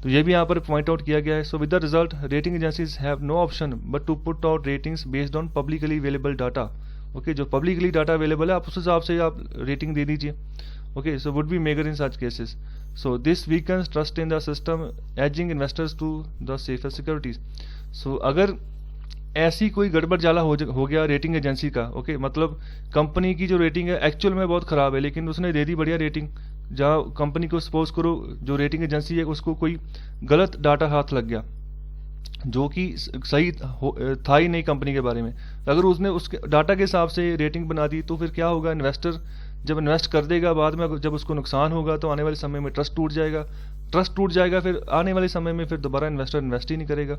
तो ये भी यहाँ पर पॉइंट आउट किया गया है। So with the result rating agencies have no option but to put out ratings based on publicly available data. Okay, जो पब्लिकली डाटा अवेलेबल है आप उस हिसाब से आप रेटिंग दे दीजिए। Okay, so would be major in such cases. So this weakens trust in the system, edging investors to the safer securities. So अगर ऐसी कोई गड़बड़ जाला हो गया रेटिंग एजेंसी का, ओके, मतलब कंपनी की जो रेटिंग है एक्चुअल में बहुत ख़राब है, लेकिन उसने दे दी बढ़िया रेटिंग, जहाँ कंपनी को सपोज करो जो रेटिंग एजेंसी है उसको कोई गलत डाटा हाथ लग गया जो कि सही था ही नहीं कंपनी के बारे में। अगर उसने उसके डाटा के हिसाब से रेटिंग बना दी तो फिर क्या होगा, इन्वेस्टर जब इन्वेस्ट कर देगा बाद में जब उसको नुकसान होगा तो आने वाले समय में ट्रस्ट टूट जाएगा, फिर आने वाले समय में फिर दोबारा इन्वेस्टर इन्वेस्ट ही नहीं करेगा।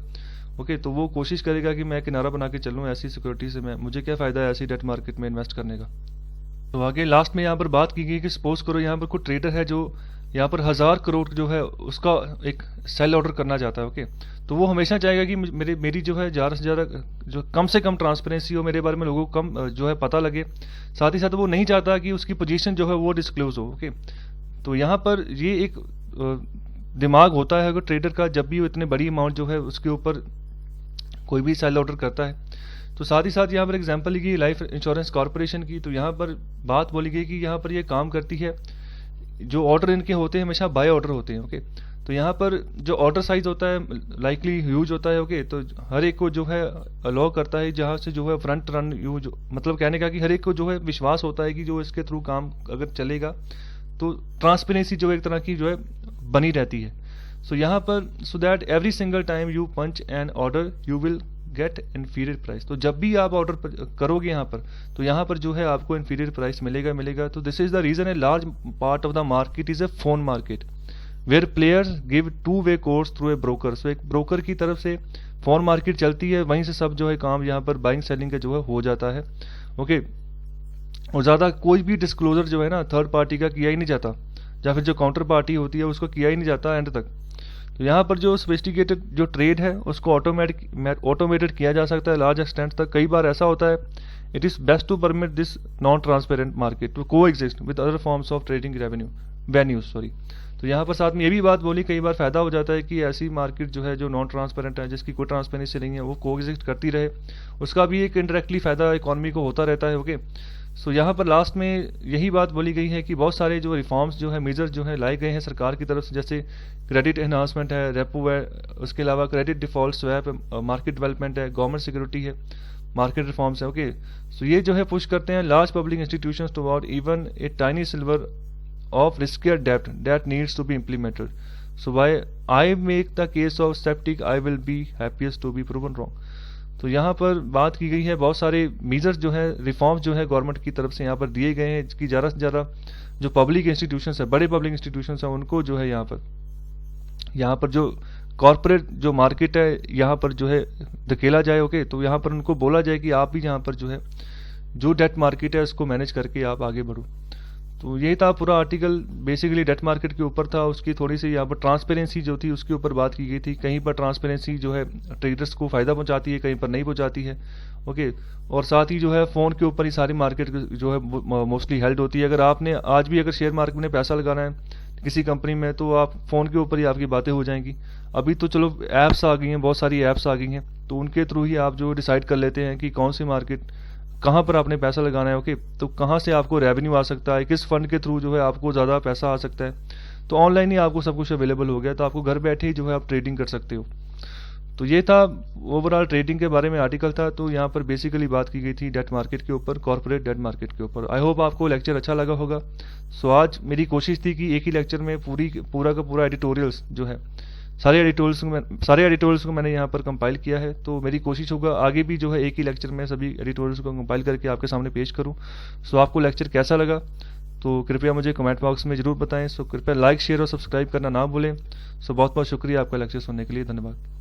ओके, तो वो कोशिश करेगा कि मैं किनारा बना के चलूँ ऐसी सिक्योरिटी से, मैं मुझे क्या फ़ायदा है ऐसी डेट मार्केट में इन्वेस्ट करने का। तो आगे लास्ट में यहाँ पर बात की गई कि सपोज करो यहाँ पर कोई ट्रेडर है जो यहाँ पर 1000 करोड़ जो है उसका एक सेल ऑर्डर करना चाहता है। ओके, तो वो हमेशा चाहेगा कि मेरी जो है ज़्यादा से ज़्यादा जो कम से कम ट्रांसपेरेंसी हो, मेरे बारे में लोगों को कम जो है पता लगे। साथ ही साथ वो नहीं चाहता कि उसकी पोजीशन जो है वो डिस्क्लोज हो। ओके, तो यहाँ पर ये एक दिमाग होता है अगर ट्रेडर का, जब भी वो इतने बड़ी अमाउंट जो है उसके ऊपर कोई भी सेल ऑर्डर करता है। तो साथ ही साथ यहाँ पर एग्जांपल ली गई लाइफ इंश्योरेंस कॉर्पोरेशन की। तो यहाँ पर बात बोली गई कि यहाँ पर ये काम करती है, जो ऑर्डर इनके होते हैं हमेशा बाय ऑर्डर होते हैं। ओके, तो यहाँ पर जो ऑर्डर साइज होता है लाइकली ह्यूज होता है। ओके, तो हर एक को जो है अलाउ करता है जहाँ से जो है फ्रंट रन यूज, मतलब कहने का कि हर एक को जो है विश्वास होता है कि जो इसके थ्रू काम अगर चलेगा तो ट्रांसपेरेंसी जो एक तरह की जो है बनी रहती है। सो यहाँ पर so that every single time you punch an order you will get inferior price. तो जब भी आप ऑर्डर करोगे यहाँ पर तो यहाँ पर जो है आपको इन्फीरियर प्राइस मिलेगा। तो this is the reason a large part of the market is a phone market where players give two way course through a broker. So एक ब्रोकर की तरफ से फोन मार्केट चलती है, वहीं से सब जो है काम यहाँ पर बाइंग सेलिंग का जो है हो जाता है। ओके, और ज़्यादा कोई भी डिस्क्लोजर जो है ना थर्ड पार्टी का किया ही नहीं जाता, या फिर जो काउंटर पार्टी होती है उसको किया ही नहीं जाता एंड तक। तो यहाँ पर जो सोफिस्टिकेटेड जो ट्रेड है उसको ऑटोमेटेड किया जा सकता है लार्ज एक्सटेंट तक। कई बार ऐसा होता है it is best to permit this non transparent market to coexist with other forms of trading venues. तो यहाँ पर साथ में ये भी बात बोली, कई बार फ़ायदा हो जाता है कि ऐसी मार्केट जो है जो नॉन ट्रांसपेरेंट है, जिसकी कोई ट्रांसपेरेंसी नहीं है, वो को एग्जिस्ट करती रहे, उसका भी एक इंडायरेक्टली फ़ायदा इकॉनमी को होता रहता है। ओके, सो यहाँ पर लास्ट में यही बात बोली गई है कि बहुत सारे जो रिफॉर्म्स जो है मेजर जो है लाए गए हैं सरकार की तरफ से, जैसे क्रेडिट एनहांसमेंट है, रेपो है, उसके अलावा क्रेडिट डिफॉल्ट स्वैप है, मार्केट डेवलपमेंट है, गवर्नमेंट सिक्योरिटी है, मार्केट रिफॉर्म्स है। ओके, सो ये जो है पुश करते हैं large public institutions toward even a tiny silver of riskier debt that needs to be implemented. So why I make the case of skeptic, I will be happiest to be proven wrong. तो यहाँ पर बात की गई है बहुत सारे measures जो है रिफॉर्म्स जो है गवर्नमेंट की तरफ से यहाँ पर दिए गए हैं कि ज़्यादा से ज़्यादा जो पब्लिक इंस्टीट्यूशंस है, बड़े पब्लिक इंस्टीट्यूशंस हैं, उनको जो है यहाँ पर जो कॉर्पोरेट जो मार्केट है यहाँ पर जो है धकेला जाए। ओके, तो यहाँ पर उनको बोला जाए कि आप भी यहाँ पर जो है जो डेट मार्केट है उसको मैनेज करके आप आगे बढ़ो। तो यही था पूरा आर्टिकल, बेसिकली डेट मार्केट के ऊपर था। उसकी थोड़ी सी यहाँ पर ट्रांसपेरेंसी जो थी उसके ऊपर बात की गई थी। कहीं पर ट्रांसपेरेंसी जो है ट्रेडर्स को फ़ायदा पहुँचाती है, कहीं पर नहीं पहुँचाती है। ओके, और साथ ही जो है फ़ोन के ऊपर ही सारी मार्केट जो है मोस्टली हेल्ड होती है। अगर आपने आज भी अगर शेयर मार्केट में पैसा लगाना है किसी कंपनी में तो आप फ़ोन के ऊपर ही आपकी बातें हो जाएंगी। अभी तो चलो ऐप्स आ गई हैं, बहुत सारी ऐप्स आ गई हैं, तो उनके थ्रू ही आप जो डिसाइड कर लेते हैं कि कौन सी मार्केट कहाँ पर आपने पैसा लगाना है। ओके, तो कहाँ से आपको रेवेन्यू आ सकता है, किस फंड के थ्रू जो है आपको ज़्यादा पैसा आ सकता है। तो ऑनलाइन ही आपको सब कुछ अवेलेबल हो गया, तो आपको घर बैठे ही जो है आप ट्रेडिंग कर सकते हो। तो ये था ओवरऑल ट्रेडिंग के बारे में आर्टिकल था। तो यहाँ पर बेसिकली बात की गई थी डेट मार्केट के ऊपर, कॉर्पोरेट डेट मार्केट के ऊपर। आई होप आपको लेक्चर अच्छा लगा होगा। सो आज मेरी कोशिश थी कि एक ही लेक्चर में पूरा का पूरा एडिटोरियल्स जो है सारे एडिटोरियल्स को मैंने यहाँ पर कंपाइल किया है। तो मेरी कोशिश होगा आगे भी जो है एक ही लेक्चर में सभी एडिटोरियल्स को कंपाइल करके आपके सामने पेश करूँ। सो आपको लेक्चर कैसा लगा तो कृपया मुझे कमेंट बॉक्स में ज़रूर बताएं। सो कृपया लाइक, शेयर और सब्सक्राइब करना ना भूलें। सो बहुत बहुत शुक्रिया आपका लेक्चर सुनने के लिए, धन्यवाद।